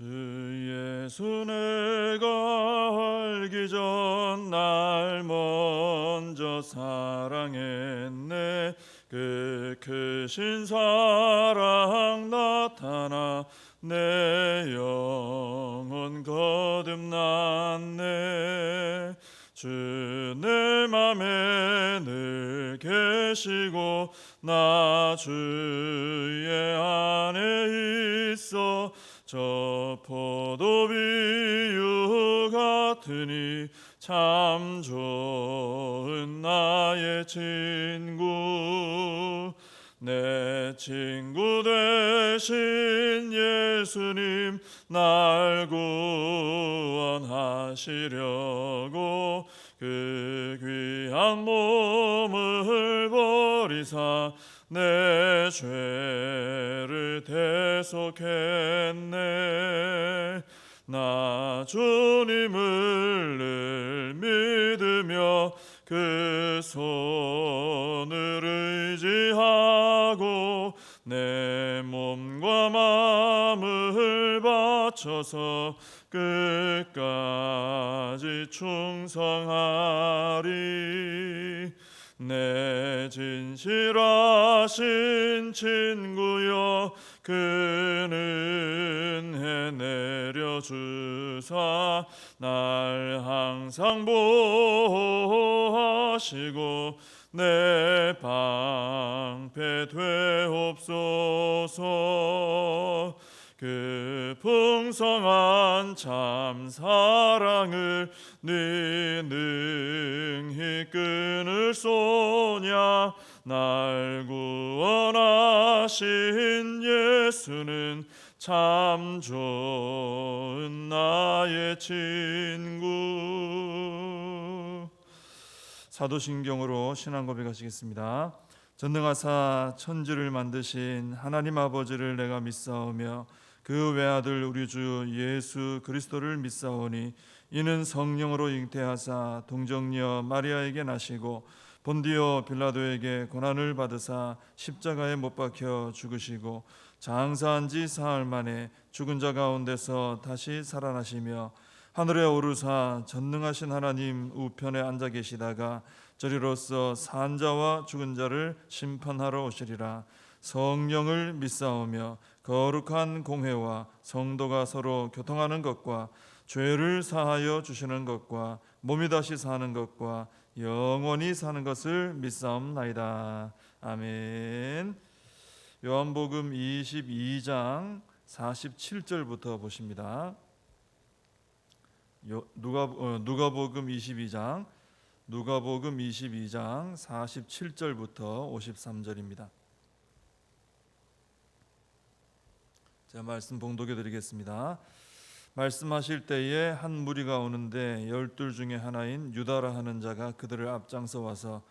주 예수 내가 알기 전 날 먼저 사랑했네. 그 크신 사랑 나타나 내 영혼 거듭났네. 주 내 맘에 늘 계시고 나 주의 안에 있어. 저 포도비유 같으니 참 좋은 나의 친구. 내 친구 되신 예수님 날 구원하시려고 그 귀한 몸을 버리사 내 죄를 대속했네. 나 주님을 늘 믿으며 그 손을 의지하고 내 몸과 마음을 바쳐서 끝까지 충성하리. 내 진실하신 친구여 그는 해 내려주사 날 항상 보호하시고 내 방패 되옵소서. 그 풍성한 참 사랑을 네 능히 끊을 소냐. 날 구원하신 예수는 참 좋은 나의 친구. 사도신경으로 신앙 고백하시겠습니다. 전능하사 천지를 만드신 하나님 아버지를 내가 믿사오며 그 외아들 우리 주 예수 그리스도를 믿사오니 이는 성령으로 잉태하사 동정녀 마리아에게 나시고 본디오 빌라도에게 고난을 받으사 십자가에 못 박혀 죽으시고 장사한 지 사흘 만에 죽은 자 가운데서 다시 살아나시며 하늘에 오르사 전능하신 하나님 우편에 앉아 계시다가 저리로서 산 자와 죽은 자를 심판하러 오시리라. 성령을 믿사오며 거룩한 공회와 성도가 서로 교통하는 것과 죄를 사하여 주시는 것과 몸이 다시 사는 것과 영원히 사는 것을 믿사옵나이다. 아멘. 요한복음 22장 47절부터 보십니다. 누가복음 22장 47절부터 53절입니다. 제가 말씀 봉독해 드리겠습니다. 말씀하실 때에 한 무리가 오는데 12 중에 하나인 유다라 하는 자가 그들을 앞장서 와서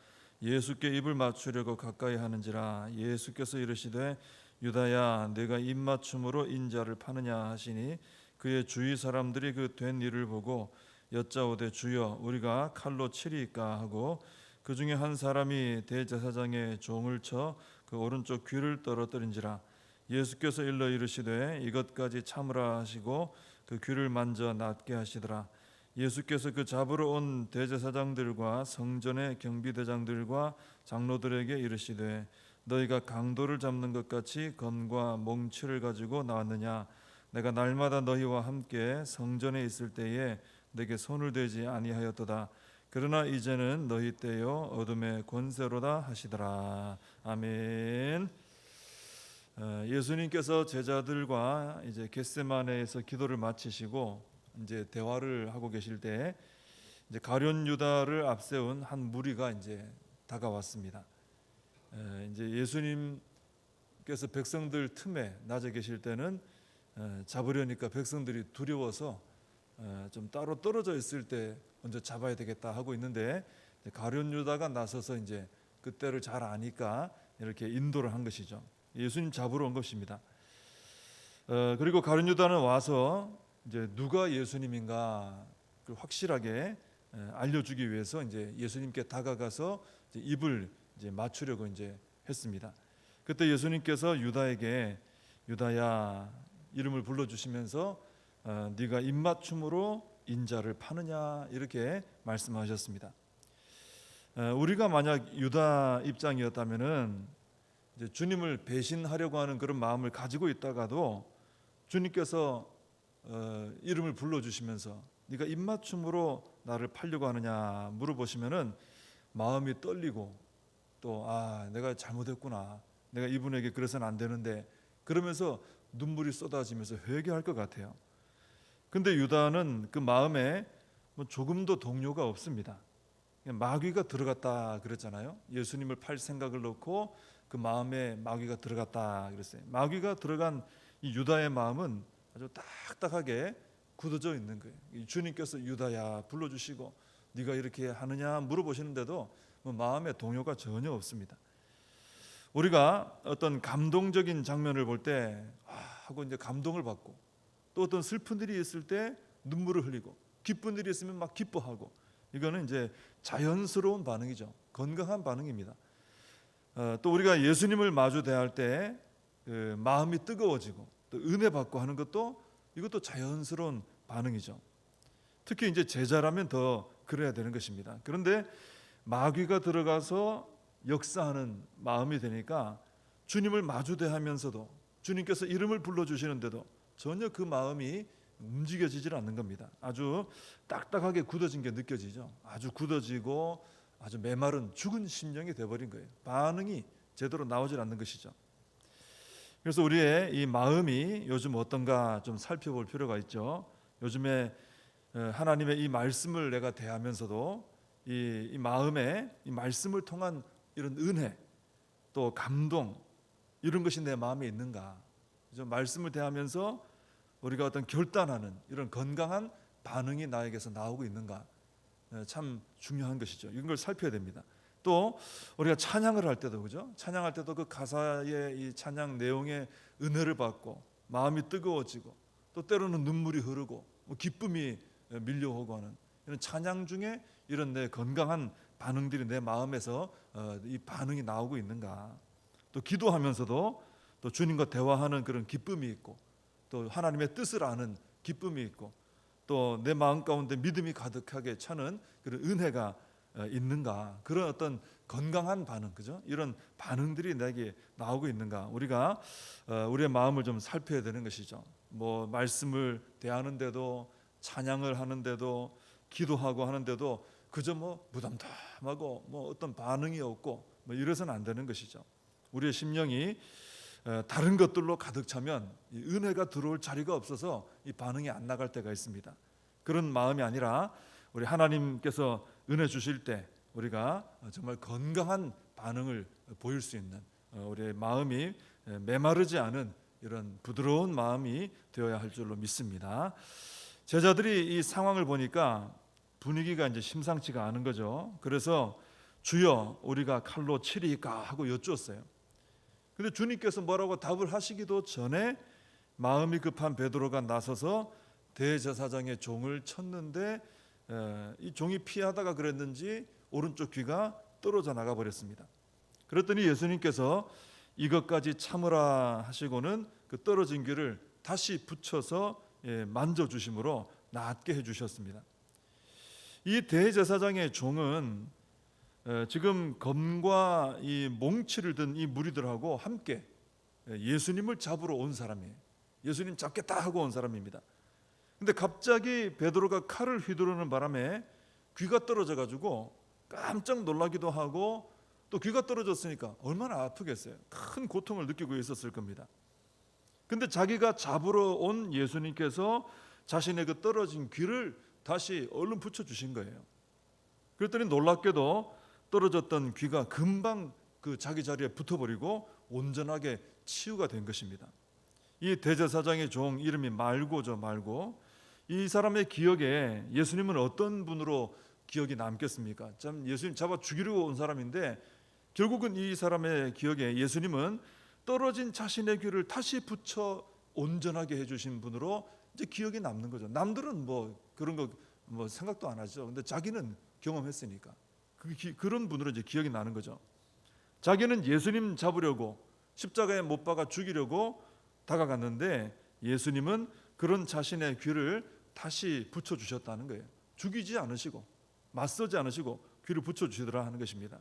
예수께 입을 맞추려고 가까이 하는지라. 예수께서 이르시되 유다야 네가 입맞춤으로 인자를 파느냐 하시니 그의 주위 사람들이 그 된 일을 보고 여짜오되 주여 우리가 칼로 치리이까 하고 그 중에 한 사람이 대제사장의 종을 쳐 그 오른쪽 귀를 떨어뜨린지라. 예수께서 일러 이르시되 이것까지 참으라 하시고 그 귀를 만져 낫게 하시더라. 예수께서 그 잡으러 온 대제사장들과 성전의 경비대장들과 장로들에게 이르시되 너희가 강도를 잡는 것 같이 검과 몽치를 가지고 나왔느냐. 내가 날마다 너희와 함께 성전에 있을 때에 내게 손을 대지 아니하였도다. 그러나 이제는 너희 때요 어둠의 권세로다 하시더라. 아멘. 예수님께서 제자들과 이제 겟세마네에서 기도를 마치시고 이제 대화를 하고 계실 때 이제 가룟 유다를 앞세운 한 무리가 이제 다가왔습니다. 이제 예수님께서 백성들 틈에 낮에 계실 때는 잡으려니까 백성들이 두려워서 좀 따로 떨어져 있을 때 먼저 잡아야 되겠다 하고 있는데 가룟 유다가 나서서 이제 그때를 잘 아니까 이렇게 인도를 한 것이죠. 예수님 잡으러 온 것입니다. 그리고 가룟 유다는 와서 이제 누가 예수님인가 확실하게 알려주기 위해서 이제 예수님께 다가가서 이제 입을 이제 맞추려고 이제 했습니다. 그때 예수님께서 유다에게 유다야 이름을 불러주시면서 네가 입맞춤으로 인자를 파느냐 이렇게 말씀하셨습니다. 우리가 만약 유다 입장이었다면은 이제 주님을 배신하려고 하는 그런 마음을 가지고 있다가도 주님께서 이름을 불러주시면서 네가 입맞춤으로 나를 팔려고 하느냐 물어보시면은 마음이 떨리고 또 내가 잘못했구나, 내가 이분에게 그래서는 안 되는데 그러면서 눈물이 쏟아지면서 회개할 것 같아요. 근데 유다는 그 마음에 조금도 동요가 없습니다. 마귀가 들어갔다 그랬잖아요. 예수님을 팔 생각을 넣고 그 마음에 마귀가 들어갔다 그랬어요. 마귀가 들어간 이 유다의 마음은 아주 딱딱하게 굳어져 있는 거예요. 주님께서 유다야 불러주시고 네가 이렇게 하느냐 물어보시는데도 마음에 동요가 전혀 없습니다. 우리가 어떤 감동적인 장면을 볼 때 하고 이제 감동을 받고 또 어떤 슬픈 일이 있을 때 눈물을 흘리고 기쁜 일이 있으면 막 기뻐하고 이거는 이제 자연스러운 반응이죠. 건강한 반응입니다. 또 우리가 예수님을 마주 대할 때 마음이 뜨거워지고 또 은혜 받고 하는 것도 이것도 자연스러운 반응이죠. 특히 이제 제자라면 더 그래야 되는 것입니다. 그런데 마귀가 들어가서 역사하는 마음이 되니까 주님을 마주 대하면서도 주님께서 이름을 불러주시는데도 전혀 그 마음이 움직여지질 않는 겁니다. 아주 딱딱하게 굳어진 게 느껴지죠. 아주 굳어지고 아주 메마른 죽은 심령이 돼버린 거예요. 반응이 제대로 나오질 않는 것이죠. 그래서 우리의 이 마음이 요즘 어떤가 좀 살펴볼 필요가 있죠. 요즘에 하나님의 이 말씀을 내가 대하면서도 이 마음에 이 말씀을 통한 이런 은혜 또 감동 이런 것이 내 마음에 있는가. 말씀을 대하면서 우리가 어떤 결단하는 이런 건강한 반응이 나에게서 나오고 있는가, 참 중요한 것이죠. 이런 걸 살펴야 됩니다. 또 우리가 찬양을 할 때도 그죠? 찬양할 때도 그 가사의 이 찬양 내용의 은혜를 받고 마음이 뜨거워지고 또 때로는 눈물이 흐르고 기쁨이 밀려오고 하는 이런 찬양 중에 이런 내 건강한 반응들이 내 마음에서 이 반응이 나오고 있는가. 또 기도하면서도 또 주님과 대화하는 그런 기쁨이 있고 또 하나님의 뜻을 아는 기쁨이 있고 또 내 마음 가운데 믿음이 가득하게 차는 그런 은혜가 있는가. 그런 어떤 건강한 반응, 그죠? 이런 반응들이 내게 나오고 있는가. 우리가 우리의 마음을 좀 살펴야 되는 것이죠. 말씀을 대하는데도 찬양을 하는데도 기도하고 하는데도 그저 무덤덤하고 어떤 반응이 없고 이래서는 안 되는 것이죠. 우리의 심령이 다른 것들로 가득 차면 이 은혜가 들어올 자리가 없어서 이 반응이 안 나갈 때가 있습니다. 그런 마음이 아니라 우리 하나님께서 은혜 주실 때 우리가 정말 건강한 반응을 보일 수 있는 우리의 마음이 메마르지 않은 이런 부드러운 마음이 되어야 할 줄로 믿습니다. 제자들이 이 상황을 보니까 분위기가 이제 심상치가 않은 거죠. 그래서 주여 우리가 칼로 치리까 하고 여쭈었어요. 근데 주님께서 뭐라고 답을 하시기도 전에 마음이 급한 베드로가 나서서 대제사장의 종을 쳤는데 이 종이 피하다가 그랬는지 오른쪽 귀가 떨어져 나가 버렸습니다. 그랬더니 예수님께서 이것까지 참으라 하시고는 그 떨어진 귀를 다시 붙여서 만져주심으로 낫게 해주셨습니다. 이 대제사장의 종은 지금 검과 이 몽치를 든 이 무리들하고 함께 예수님을 잡으러 온 사람이에요. 예수님 잡겠다 하고 온 사람입니다. 근데 갑자기 베드로가 칼을 휘두르는 바람에 귀가 떨어져 가지고 깜짝 놀라기도 하고 또 귀가 떨어졌으니까 얼마나 아프겠어요. 큰 고통을 느끼고 있었을 겁니다. 근데 자기가 잡으러 온 예수님께서 자신의 그 떨어진 귀를 다시 얼른 붙여주신 거예요. 그랬더니 놀랍게도 떨어졌던 귀가 금방 그 자기 자리에 붙어버리고 온전하게 치유가 된 것입니다. 이 대제사장의 종 이름이 말고죠. 말고. 이 사람의 기억에 예수님은 어떤 분으로 기억이 남겠습니까? 참 예수님 잡아 죽이려고 온 사람인데 결국은 이 사람의 기억에 예수님은 떨어진 자신의 귀를 다시 붙여 온전하게 해주신 분으로 이제 기억이 남는 거죠. 남들은 그런 거 생각도 안 하죠. 근데 자기는 경험했으니까 그런 분으로 이제 기억이 나는 거죠. 자기는 예수님 잡으려고 십자가에 못 박아 죽이려고 다가갔는데 예수님은 그런 자신의 귀를 다시 붙여주셨다는 거예요. 죽이지 않으시고 맞서지 않으시고 귀를 붙여주시더라 하는 것입니다.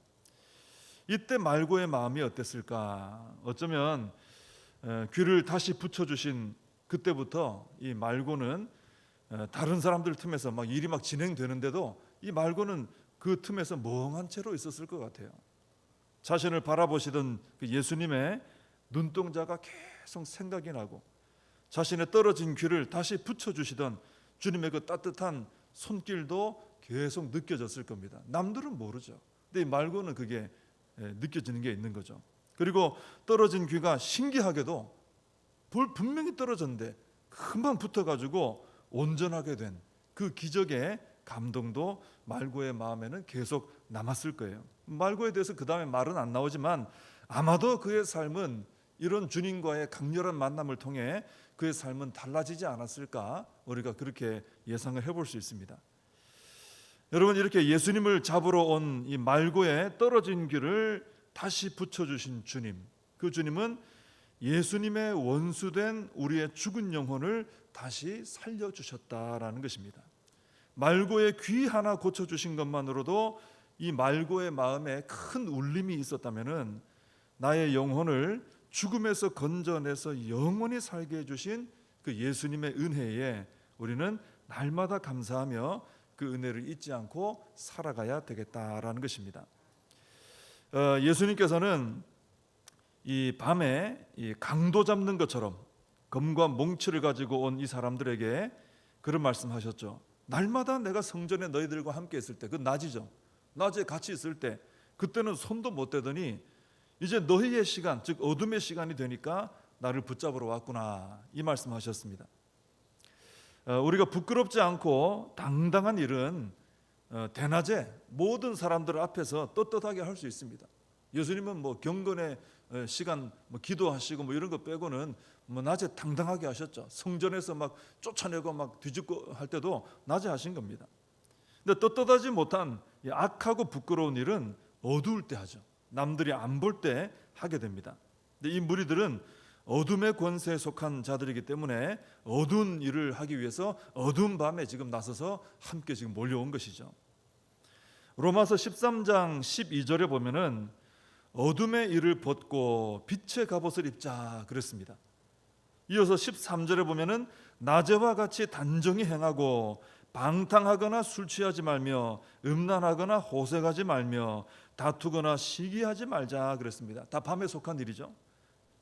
이때 말고의 마음이 어땠을까? 어쩌면 귀를 다시 붙여주신 그때부터 이 말고는 다른 사람들 틈에서 막 일이 막 진행되는데도 이 말고는 그 틈에서 멍한 채로 있었을 것 같아요. 자신을 바라보시던 그 예수님의 눈동자가 계속 생각이 나고 자신의 떨어진 귀를 다시 붙여주시던 주님의 그 따뜻한 손길도 계속 느껴졌을 겁니다. 남들은 모르죠. 근데 이 말고는 그게 느껴지는 게 있는 거죠. 그리고 떨어진 귀가 신기하게도 분명히 떨어졌는데 금방 붙어가지고 온전하게 된 그 기적의 감동도 말고의 마음에는 계속 남았을 거예요. 말고에 대해서 그 다음에 말은 안 나오지만 아마도 그의 삶은 이런 주님과의 강렬한 만남을 통해 그의 삶은 달라지지 않았을까, 우리가 그렇게 예상을 해볼 수 있습니다. 여러분, 이렇게 예수님을 잡으러 온 이 말고에 떨어진 귀를 다시 붙여주신 주님, 그 주님은 예수님의 원수된 우리의 죽은 영혼을 다시 살려주셨다라는 것입니다. 말고의 귀 하나 고쳐주신 것만으로도 이 말고의 마음에 큰 울림이 있었다면 나의 영혼을 죽음에서 건져내서 영원히 살게 해주신 그 예수님의 은혜에 우리는 날마다 감사하며 그 은혜를 잊지 않고 살아가야 되겠다라는 것입니다. 예수님께서는 이 밤에 이 강도 잡는 것처럼 검과 몽치를 가지고 온 이 사람들에게 그런 말씀하셨죠. 날마다 내가 성전에 너희들과 함께 있을 때, 그 낮이죠. 낮에 같이 있을 때 그때는 손도 못 대더니 이제 너희의 시간, 즉 어둠의 시간이 되니까 나를 붙잡으러 왔구나, 이 말씀하셨습니다. 우리가 부끄럽지 않고 당당한 일은 대낮에 모든 사람들 앞에서 떳떳하게 할 수 있습니다. 예수님은 뭐 경건의 시간, 뭐 기도하시고 뭐 이런 거 빼고는 뭐 낮에 당당하게 하셨죠. 성전에서 막 쫓아내고 막 뒤집고 할 때도 낮에 하신 겁니다. 근데 떳떳하지 못한 악하고 부끄러운 일은 어두울 때 하죠. 남들이 안 볼 때 하게 됩니다. 근데 이 무리들은 어둠의 권세에 속한 자들이기 때문에 어두운 일을 하기 위해서 어두운 밤에 지금 나서서 함께 지금 몰려온 것이죠. 로마서 13장 12절에 보면은 어둠의 일을 벗고 빛의 갑옷을 입자 그랬습니다. 이어서 13절에 보면은 낮에와 같이 단정히 행하고 방탕하거나 술 취하지 말며 음란하거나 호색하지 말며 다투거나 시기하지 말자 그랬습니다. 다 밤에 속한 일이죠.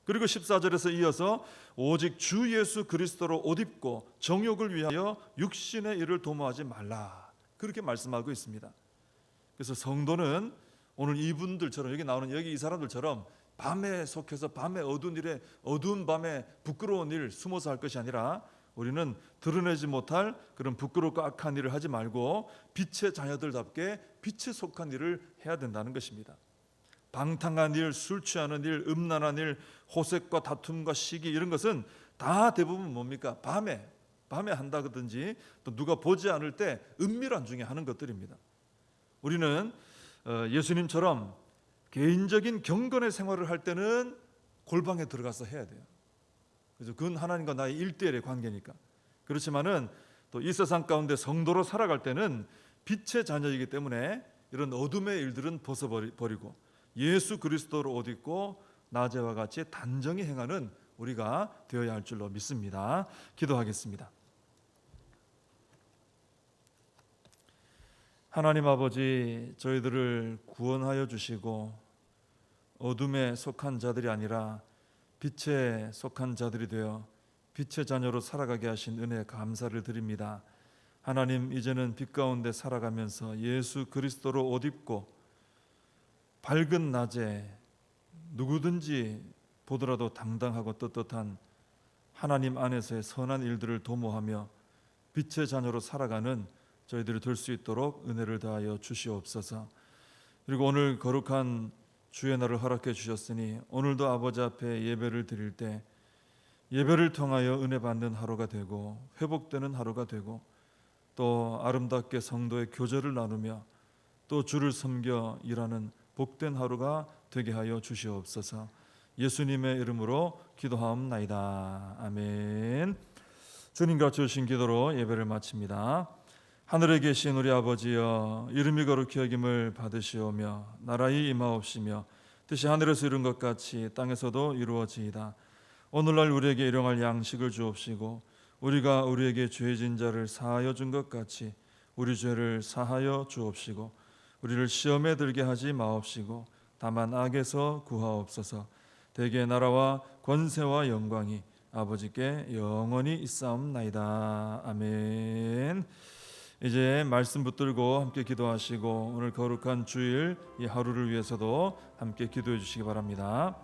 그리고 14절에서 이어서 오직 주 예수 그리스도로 옷 입고 정욕을 위하여 육신의 일을 도모하지 말라, 그렇게 말씀하고 있습니다. 그래서 성도는 오늘 이분들처럼, 여기 나오는 여기 이 사람들처럼 밤에 속해서 밤에 어두운 일에, 어두운 밤에 부끄러운 일 숨어서 할 것이 아니라 우리는 드러내지 못할 그런 부끄럽고 악한 일을 하지 말고 빛의 자녀들답게 빛에 속한 일을 해야 된다는 것입니다. 방탕한 일, 술 취하는 일, 음란한 일, 호색과 다툼과 시기, 이런 것은 다 대부분 뭡니까? 밤에 한다든지 또 누가 보지 않을 때 은밀한 중에 하는 것들입니다. 우리는 예수님처럼 개인적인 경건의 생활을 할 때는 골방에 들어가서 해야 돼요. 그래서 그건 하나님과 나의 1대1의 관계니까. 그렇지만은 또 이 세상 가운데 성도로 살아갈 때는 빛의 자녀이기 때문에 이런 어둠의 일들은 벗어버리고 예수 그리스도로 옷 입고 낮에와 같이 단정히 행하는 우리가 되어야 할 줄로 믿습니다. 기도하겠습니다. 하나님 아버지, 저희들을 구원하여 주시고 어둠에 속한 자들이 아니라 빛에 속한 자들이 되어 빛의 자녀로 살아가게 하신 은혜에 감사를 드립니다. 하나님, 이제는 빛 가운데 살아가면서 예수 그리스도로 옷 입고 밝은 낮에 누구든지 보더라도 당당하고 떳떳한 하나님 안에서의 선한 일들을 도모하며 빛의 자녀로 살아가는 저희들이 될 수 있도록 은혜를 다하여 주시옵소서. 그리고 오늘 거룩한 주의 날을 허락해 주셨으니 오늘도 아버지 앞에 예배를 드릴 때 예배를 통하여 은혜 받는 하루가 되고 회복되는 하루가 되고 또 아름답게 성도의 교제를 나누며 또 주를 섬겨 일하는 복된 하루가 되게 하여 주시옵소서. 예수님의 이름으로 기도하옵나이다. 아멘. 주님과 주신 기도로 예배를 마칩니다. 하늘에 계신 우리 아버지여, 이름이 거룩히 여김을 받으시오며 나라의 임하옵시며 뜻이 하늘에서 이룬 것 같이 땅에서도 이루어지이다. 오늘날 우리에게 일용할 양식을 주옵시고 우리가 우리에게 죄진 자를 사하여 준 것 같이 우리 죄를 사하여 주옵시고 우리를 시험에 들게 하지 마옵시고 다만 악에서 구하옵소서. 대개 나라와 권세와 영광이 아버지께 영원히 있사옵나이다. 아멘. 이제 말씀 붙들고 함께 기도하시고 오늘 거룩한 주일 이 하루를 위해서도 함께 기도해 주시기 바랍니다.